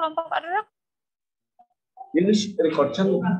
kelompok anak? Ini record kan? Udah.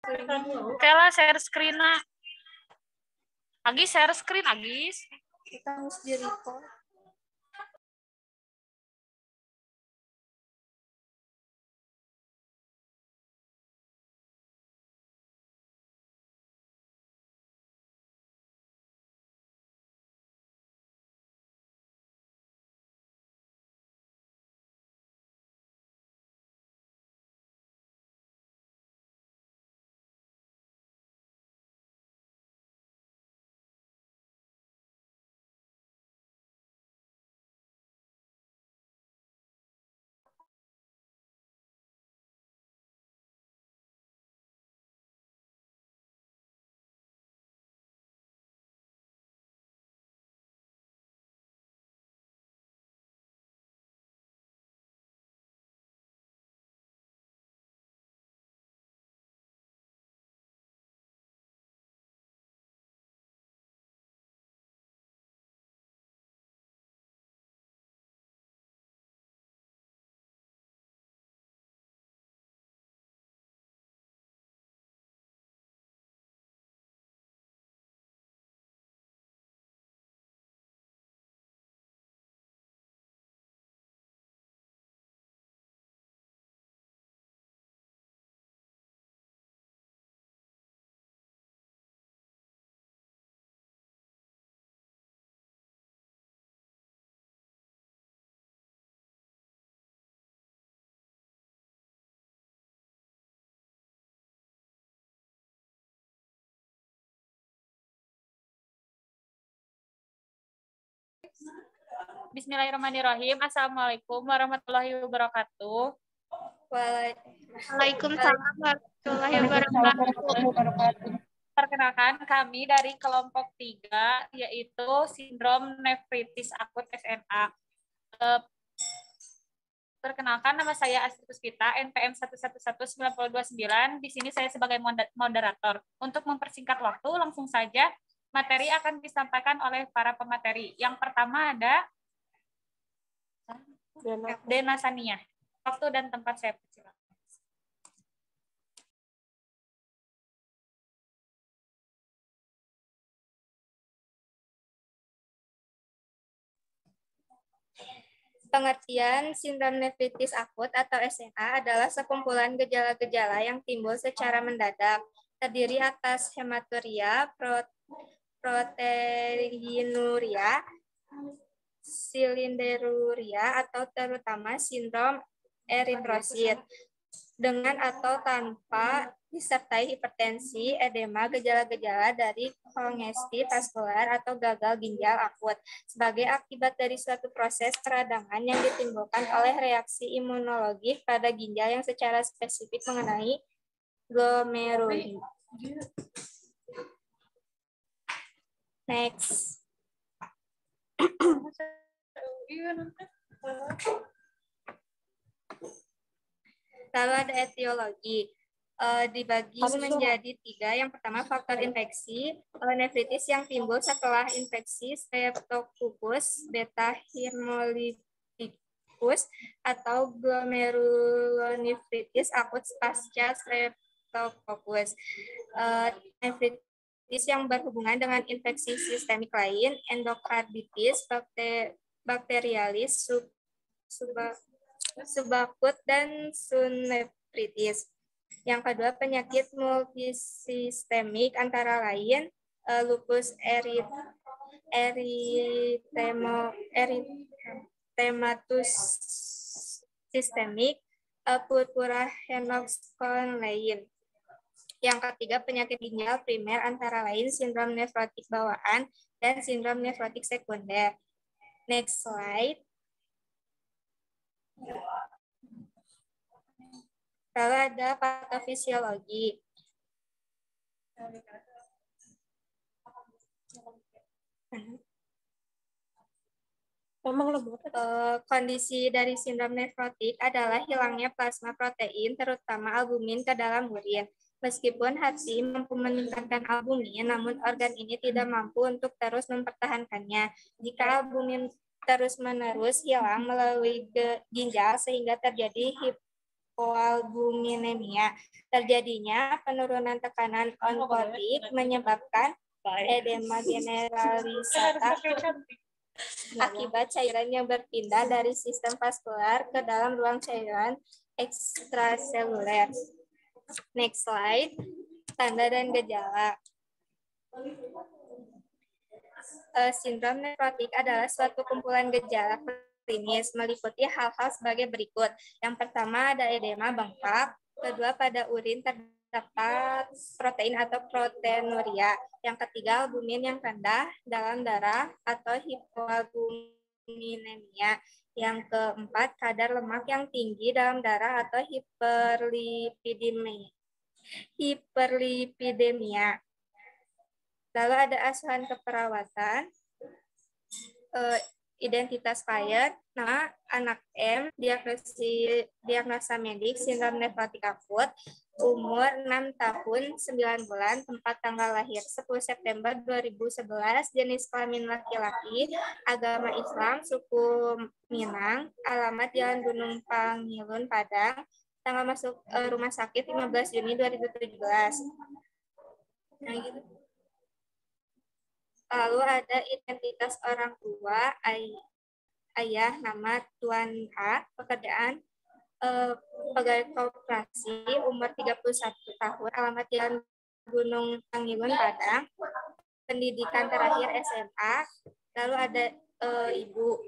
Oke lah, share screen lah. Agis, share screen, Agis. Kita harus di-record. Bismillahirrahmanirrahim. Assalamualaikum warahmatullahi wabarakatuh. Waalaikumsalam warahmatullahi wabarakatuh. Perkenalkan, kami dari kelompok 3, yaitu sindrom nefritis akut SMA. Perkenalkan, nama saya Astri Puspita, NPM 111929. Di sini saya sebagai moderator. Untuk mempersingkat waktu, langsung saja materi akan disampaikan oleh para pemateri. Yang pertama ada Dena Sania. Waktu dan tempat saya persilakan. Pengertian sindrom nefritis akut atau SMA adalah sekumpulan gejala-gejala yang timbul secara mendadak, terdiri atas hematuria, proteinuria, silinderuria, atau terutama sindrom eritrosit, dengan atau tanpa disertai hipertensi, edema, gejala-gejala dari kongesti vaskular atau gagal ginjal akut sebagai akibat dari suatu proses peradangan yang ditimbulkan oleh reaksi imunologi pada ginjal yang secara spesifik mengenai glomeruli. Next. Lalu ada etiologi. Dibagi menjadi 3. Yang pertama faktor infeksi, nefritis yang timbul setelah infeksi Streptococcus beta hemolyticus atau glomerulonefritis akut pasca Streptococcus. Nefritis yang berhubungan dengan infeksi sistemik lain, endokarditis, bakterialis, subakut, dan sunefritis. Yang kedua, penyakit multisistemik antara lain lupus erythematus sistemik, purpura henox-Crohn lain. Yang ketiga, penyakit ginjal primer antara lain sindrom nefrotik bawaan dan sindrom nefrotik sekunder. Next slide. Lalu ada patofisiologi. Kondisi dari sindrom nefrotik adalah hilangnya plasma protein, terutama albumin ke dalam urin. Meskipun hati mampu meningkatkan albumin, namun organ ini tidak mampu untuk terus mempertahankannya. Jika albumin terus-menerus hilang melalui ginjal sehingga terjadi hipoalbuminemia. Terjadinya penurunan tekanan onkotik menyebabkan edema generalisata akibat cairan yang berpindah dari sistem vaskular ke dalam ruang cairan ekstraseluler. Next slide. Tanda dan gejala. Sindrom nefrotik adalah suatu kumpulan gejala klinis meliputi hal-hal sebagai berikut. Yang pertama ada edema bengkak, kedua pada urin terdapat protein atau proteinuria. Yang ketiga albumin yang rendah dalam darah atau hipoalbuminemia. Yang keempat kadar lemak yang tinggi dalam darah atau hiperlipidemia. Lalu ada asuhan keperawatan. Identitas klien, nama anak M, diagnosa medik, sindrom nefrotik akut, umur 6 tahun, 9 bulan, tempat tanggal lahir 10 September 2011, jenis kelamin laki-laki, agama Islam, suku Minang, alamat Jalan Gunung Pangilun, Padang, tanggal masuk rumah sakit 15 Juni 2017. Nah, gitu. Lalu ada identitas orang tua, ayah, nama Tuan A, pekerjaan pegawai koperasi, umur 31 tahun, alamat Jalan Gunung Pangilun, Padang, pendidikan terakhir SMA. Lalu ada ibu,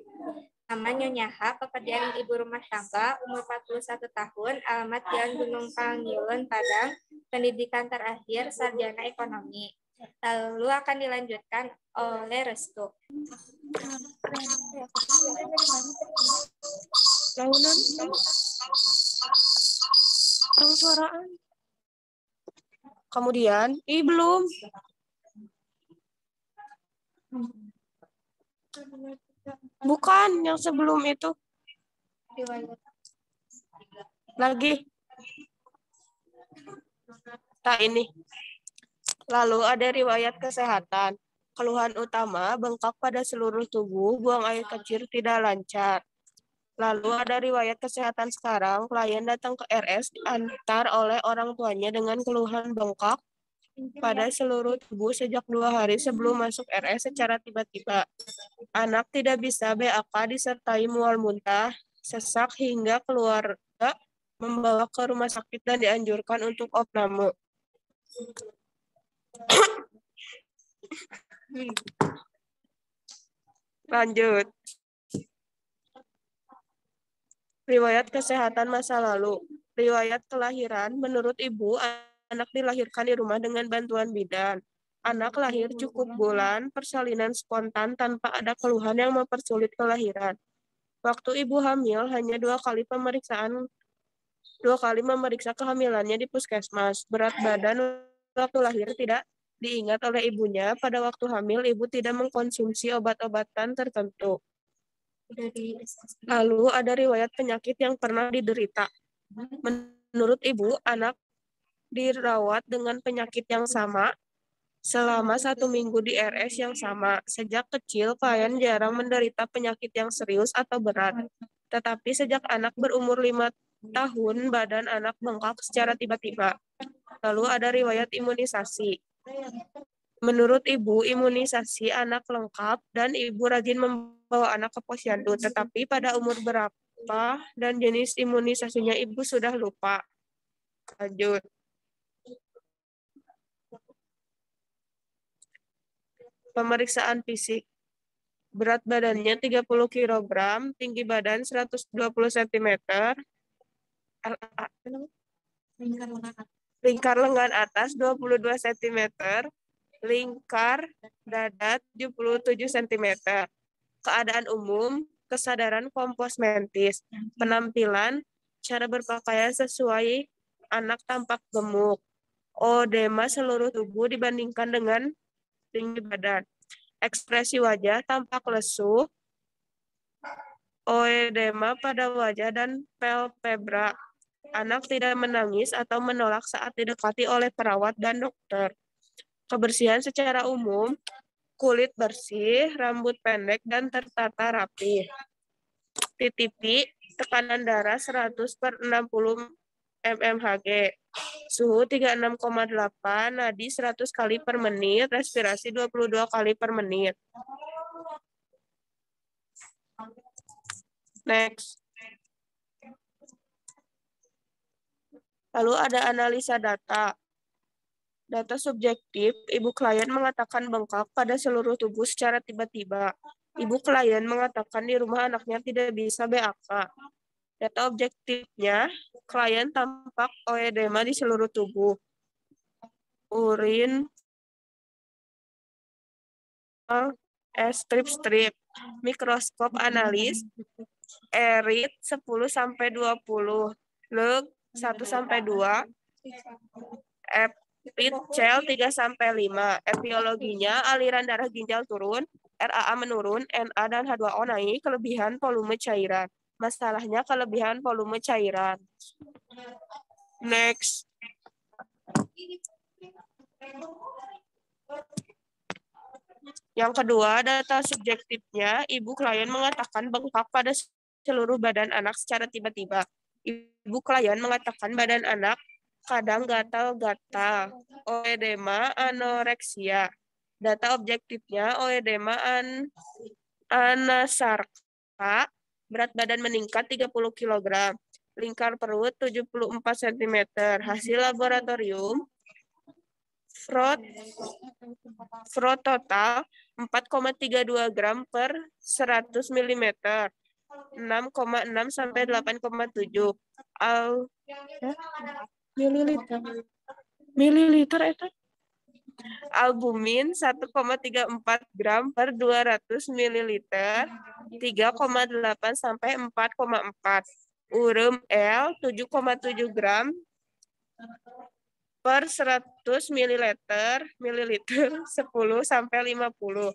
nama Nyonya H, pekerjaan ibu rumah tangga, umur 41 tahun, alamat Jalan Gunung Pangilun, Padang, pendidikan terakhir sarjana ekonomi. Lalu akan dilanjutkan oleh Restu. Lahunan orang suaraan. Kemudian, belum. Bukan yang sebelum itu. Lagi. Nah, ini. Lalu ada riwayat kesehatan. Keluhan utama, bengkak pada seluruh tubuh, buang air kecil tidak lancar. Lalu ada riwayat kesehatan sekarang, klien datang ke RS diantar oleh orang tuanya dengan keluhan bengkak pada seluruh tubuh sejak 2 hari sebelum masuk RS secara tiba-tiba. Anak tidak bisa BAK disertai mual muntah, sesak hingga keluarga membawa ke rumah sakit dan dianjurkan untuk opname. Lanjut. Riwayat kesehatan masa lalu. Riwayat kelahiran, menurut ibu, anak dilahirkan di rumah dengan bantuan bidan. Anak lahir cukup bulan, persalinan spontan tanpa ada keluhan yang mempersulit kelahiran. Waktu ibu hamil hanya 2 kali memeriksa kehamilannya di puskesmas. Berat badan waktu lahir tidak diingat oleh ibunya. Pada waktu hamil, ibu tidak mengkonsumsi obat-obatan tertentu. Lalu ada riwayat penyakit yang pernah diderita. Menurut ibu, anak dirawat dengan penyakit yang sama selama 1 minggu di RS yang sama. Sejak kecil, klien jarang menderita penyakit yang serius atau berat. Tetapi sejak anak berumur 5 tahun, badan anak bengkak secara tiba-tiba. Lalu ada riwayat imunisasi. Menurut ibu, imunisasi anak lengkap dan ibu rajin membawa anak ke posyandu. Tetapi pada umur berapa dan jenis imunisasinya ibu sudah lupa. Lanjut. Pemeriksaan fisik. Berat badannya 30 kg, tinggi badan 120 cm, lingkar lengan atas 22 cm, lingkar dada 77 cm. Keadaan umum, kesadaran kompos mentis, penampilan, cara berpakaian sesuai anak tampak gemuk, odema seluruh tubuh dibandingkan dengan tinggi badan. Ekspresi wajah tampak lesu, oedema pada wajah dan palpebra. Anak tidak menangis atau menolak saat didekati oleh perawat dan dokter. Kebersihan secara umum, kulit bersih, rambut pendek dan tertata rapi. TTP, tekanan darah 100/60 mmHg. Suhu 36,8, nadi 100 kali per menit, respirasi 22 kali per menit. Next. Lalu ada analisa data. Data subjektif, ibu klien mengatakan bengkak pada seluruh tubuh secara tiba-tiba. Ibu klien mengatakan di rumah anaknya tidak bisa BAK. Data objektifnya, klien tampak oedema di seluruh tubuh. Urin, strip, mikroskop analis, erit 10-20, log 1-2, epithel 3-5. Etiologinya, aliran darah ginjal turun, RAA menurun, NA dan H2O naik, kelebihan volume cairan. Masalahnya kelebihan volume cairan. Next. Yang kedua, data subjektifnya, ibu klien mengatakan bengkak pada seluruh badan anak secara tiba-tiba. Ibu klien mengatakan badan anak kadang gatal-gatal, oedema, anoreksia. Data objektifnya, oedema, anasarka, berat badan meningkat 30 kg, lingkar perut 74 cm. Hasil laboratorium, Frot total 4,32 gram per 100 mm, 6,6 sampai 8,7 mililiter itu. Albumin 1,34 gram per 200 ml, 3,8 sampai 4,4. Urum L 7,7 gram per 100 ml, 10 sampai 50.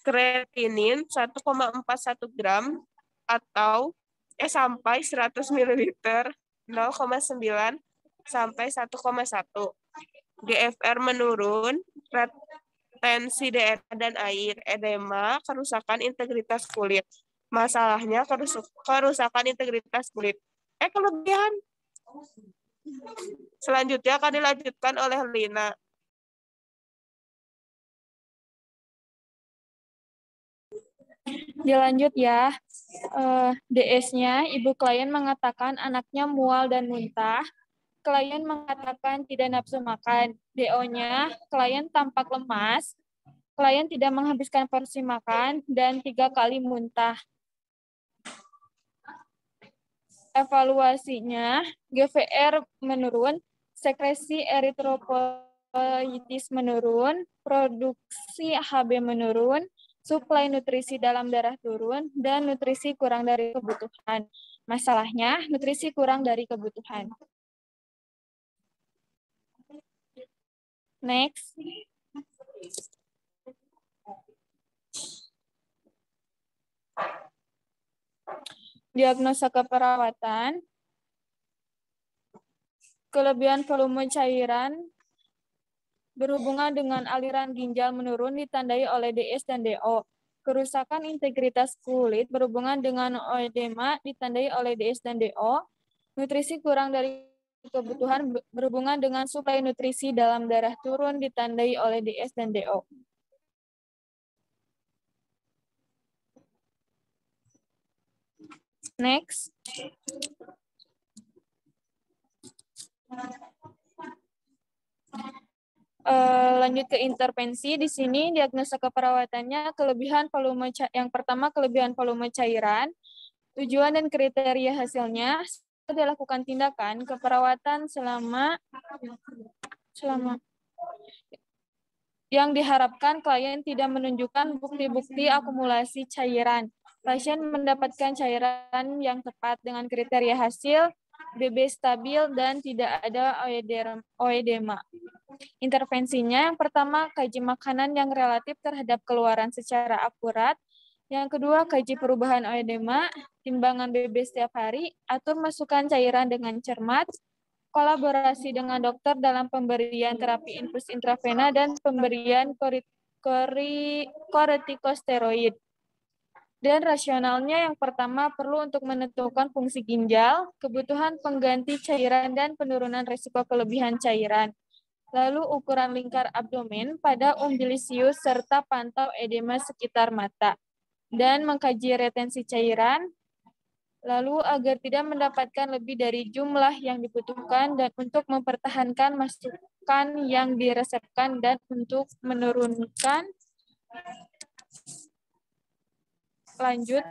Kreatinin 1,41 gram atau sampai 100 ml, 0,9 sampai 1,1. GFR menurun, retensi DNA dan air, edema, kerusakan integritas kulit. Masalahnya kerusakan integritas kulit. Kelebihan. Selanjutnya akan dilanjutkan oleh Lina. Dilanjut ya. DS-nya, ibu klien mengatakan anaknya mual dan muntah. Klien mengatakan tidak nafsu makan. DO-nya, klien tampak lemas. Klien tidak menghabiskan porsi makan dan 3 kali muntah. Evaluasinya, GVR menurun, sekresi eritropoietis menurun, produksi HB menurun, suplai nutrisi dalam darah turun, dan nutrisi kurang dari kebutuhan. Masalahnya, nutrisi kurang dari kebutuhan. Next. Diagnosa keperawatan. Kelebihan volume cairan berhubungan dengan aliran ginjal menurun ditandai oleh DS dan DO. Kerusakan integritas kulit berhubungan dengan oedema ditandai oleh DS dan DO. Nutrisi kurang dari kebutuhan berhubungan dengan suplai nutrisi dalam darah turun ditandai oleh DS dan DO. Next. Lanjut ke intervensi. Di sini diagnosa keperawatannya kelebihan volume yang pertama kelebihan volume cairan, tujuan dan kriteria hasilnya dilakukan tindakan keperawatan selama yang diharapkan klien tidak menunjukkan bukti-bukti akumulasi cairan. Pasien mendapatkan cairan yang tepat dengan kriteria hasil, BB stabil, dan tidak ada oedema. Intervensinya yang pertama, kaji makanan yang relatif terhadap keluaran secara akurat. Yang kedua, kaji perubahan oedema, timbangan BB setiap hari, atur masukan cairan dengan cermat, kolaborasi dengan dokter dalam pemberian terapi infus intravena dan pemberian kortikosteroid. Dan rasionalnya yang pertama perlu untuk menentukan fungsi ginjal, kebutuhan pengganti cairan, dan penurunan risiko kelebihan cairan. Lalu ukuran lingkar abdomen pada umbilisius serta pantau edema sekitar mata. Dan mengkaji retensi cairan, lalu agar tidak mendapatkan lebih dari jumlah yang dibutuhkan dan untuk mempertahankan masukan yang diresepkan dan untuk menurunkan lanjut.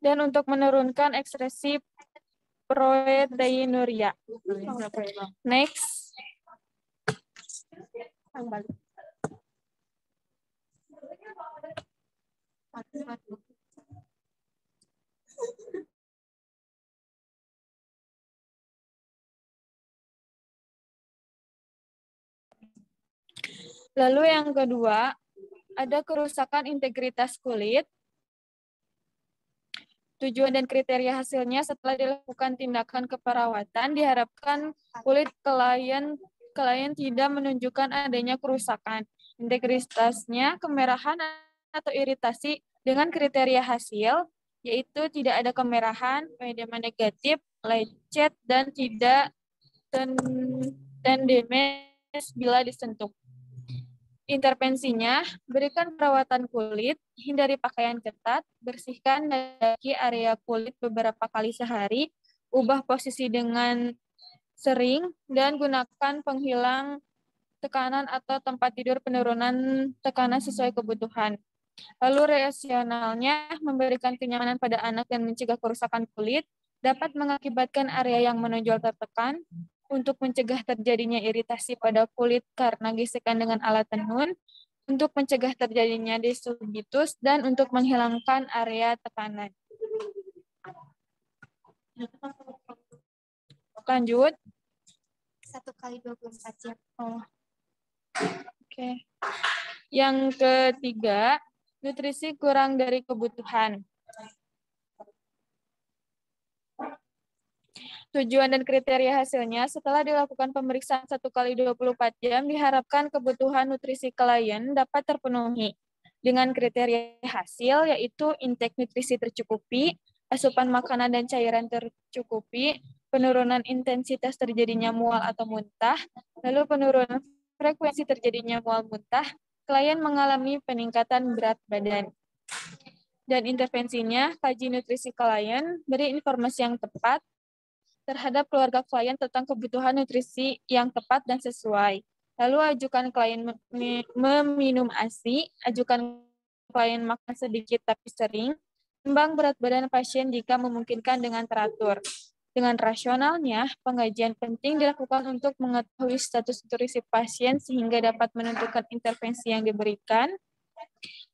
Dan untuk menurunkan ekspresi proteinuria. Next. Lalu yang kedua, ada kerusakan integritas kulit. Tujuan dan kriteria hasilnya setelah dilakukan tindakan keperawatan, diharapkan kulit klien tidak menunjukkan adanya kerusakan. Integritasnya kemerahan atau iritasi dengan kriteria hasil, yaitu tidak ada kemerahan, edema negatif, lecet, dan tidak tendemes bila disentuh. Intervensinya, berikan perawatan kulit, hindari pakaian ketat, bersihkan daki area kulit beberapa kali sehari, ubah posisi dengan sering, dan gunakan penghilang tekanan atau tempat tidur penurunan tekanan sesuai kebutuhan. Lalu rasionalnya, memberikan kenyamanan pada anak dan mencegah kerusakan kulit, dapat mengakibatkan area yang menonjol tertekan, untuk mencegah terjadinya iritasi pada kulit karena gesekan dengan alat tenun, untuk mencegah terjadinya desubitus, dan untuk menghilangkan area tekanan. Lanjut. 1x24 jam. Oke. Yang ketiga, nutrisi kurang dari kebutuhan. Tujuan dan kriteria hasilnya, setelah dilakukan pemeriksaan 1x24 jam, diharapkan kebutuhan nutrisi klien dapat terpenuhi dengan kriteria hasil, yaitu intake nutrisi tercukupi, asupan makanan dan cairan tercukupi, penurunan intensitas terjadinya mual atau muntah, lalu penurunan frekuensi terjadinya mual muntah, klien mengalami peningkatan berat badan. Dan intervensinya, kaji nutrisi klien, beri informasi yang tepat terhadap keluarga klien tentang kebutuhan nutrisi yang tepat dan sesuai. Lalu ajukan klien meminum ASI, ajukan klien makan sedikit tapi sering, timbang berat badan pasien jika memungkinkan dengan teratur. Dengan rasionalnya, pengajian penting dilakukan untuk mengetahui status nutrisi pasien sehingga dapat menentukan intervensi yang diberikan.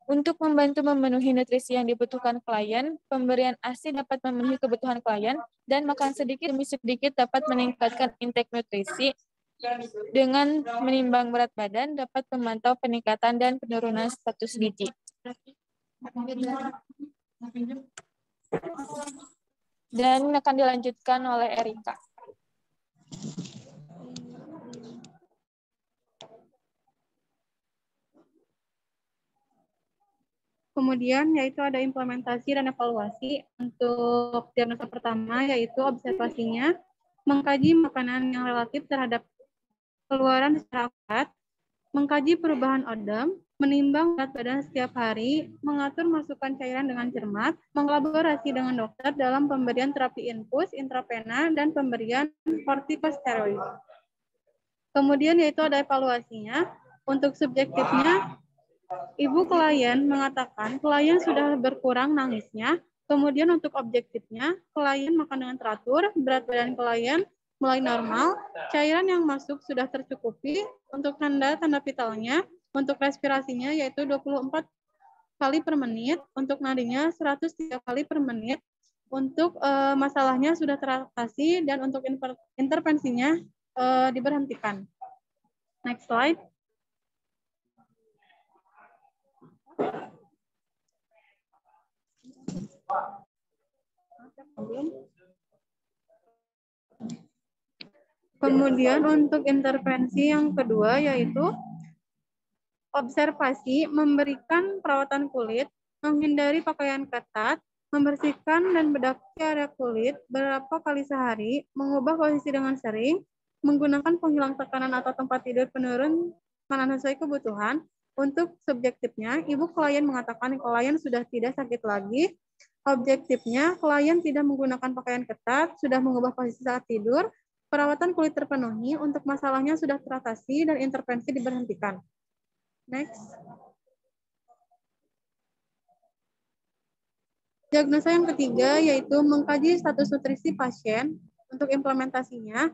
Untuk membantu memenuhi nutrisi yang dibutuhkan klien, pemberian ASI dapat memenuhi kebutuhan klien, dan makan sedikit demi sedikit dapat meningkatkan intake nutrisi. Dengan menimbang berat badan, dapat memantau peningkatan dan penurunan status gizi. Dan akan dilanjutkan oleh Erika. Kemudian yaitu ada implementasi dan evaluasi. Untuk diagnosa pertama yaitu observasinya, mengkaji makanan yang relatif terhadap keluaran secara akurat, mengkaji perubahan odem, menimbang berat badan setiap hari, mengatur masukan cairan dengan cermat, mengkolaborasi dengan dokter dalam pemberian terapi infus, intravena, dan pemberian kortikosteroid. Kemudian yaitu ada evaluasinya. Untuk subjektifnya, ibu klien mengatakan klien sudah berkurang nangisnya. Kemudian untuk objektifnya, klien makan dengan teratur, berat badan klien mulai normal, cairan yang masuk sudah tercukupi. Untuk tanda-tanda vitalnya, untuk respirasinya yaitu 24 kali per menit, untuk nadinya 103 kali per menit, untuk masalahnya sudah teratasi, dan untuk intervensinya diberhentikan. Next slide. Kemudian untuk intervensi yang kedua yaitu observasi, memberikan perawatan kulit, menghindari pakaian ketat, membersihkan dan bedaki area kulit beberapa kali sehari, mengubah posisi dengan sering, menggunakan penghilang tekanan atau tempat tidur penurun tekanan sesuai kebutuhan. Untuk subjektifnya, ibu klien mengatakan klien sudah tidak sakit lagi. Objektifnya, klien tidak menggunakan pakaian ketat, sudah mengubah posisi saat tidur, perawatan kulit terpenuhi, untuk masalahnya sudah teratasi, dan intervensi diberhentikan. Next. Diagnosa yang ketiga yaitu mengkaji status nutrisi pasien. Untuk implementasinya,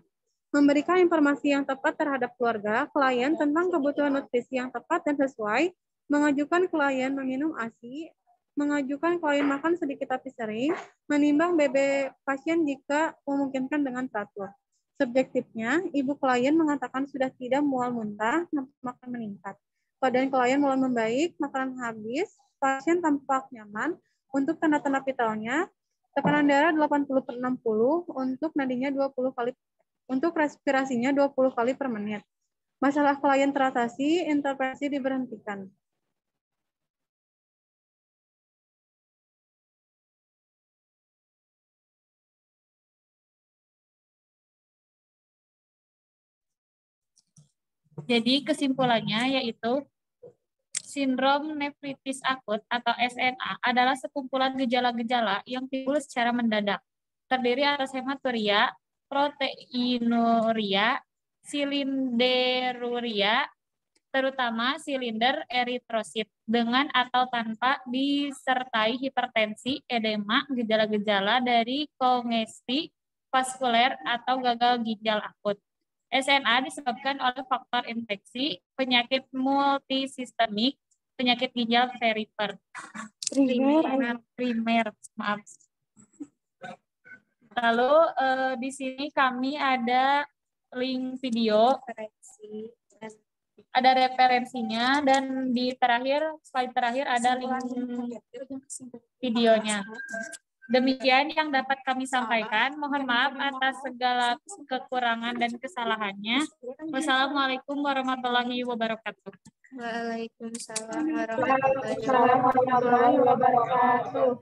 memberikan informasi yang tepat terhadap keluarga, klien tentang kebutuhan nutrisi yang tepat dan sesuai, mengajukan klien meminum ASI, mengajukan klien makan sedikit tapi sering, menimbang BB pasien jika memungkinkan dengan teratur. Subjektifnya, ibu klien mengatakan sudah tidak mual muntah, makan meningkat. Badan klien mulai membaik, makanan habis, pasien tampak nyaman. Untuk tanda-tanda vitalnya, tekanan darah 80/60, untuk nadinya 20 kali, untuk respirasinya 20 kali per menit. Masalah klien teratasi, intervensi diberhentikan. Jadi kesimpulannya yaitu sindrom nefritis akut atau SNA adalah sekumpulan gejala-gejala yang timbul secara mendadak. Terdiri atas hematuria, proteinuria, silinderuria, terutama silinder eritrosit, dengan atau tanpa disertai hipertensi, edema, gejala-gejala dari kongesti vaskuler atau gagal ginjal akut. SNA disebabkan oleh faktor infeksi, penyakit multisistemik, penyakit ginjal primer. Maaf. Lalu di sini kami ada link video, ada referensinya, dan di slide terakhir ada link videonya. Demikian yang dapat kami sampaikan. Mohon maaf atas segala kekurangan dan kesalahannya. Wassalamualaikum warahmatullahi wabarakatuh. Waalaikumsalam warahmatullahi wabarakatuh.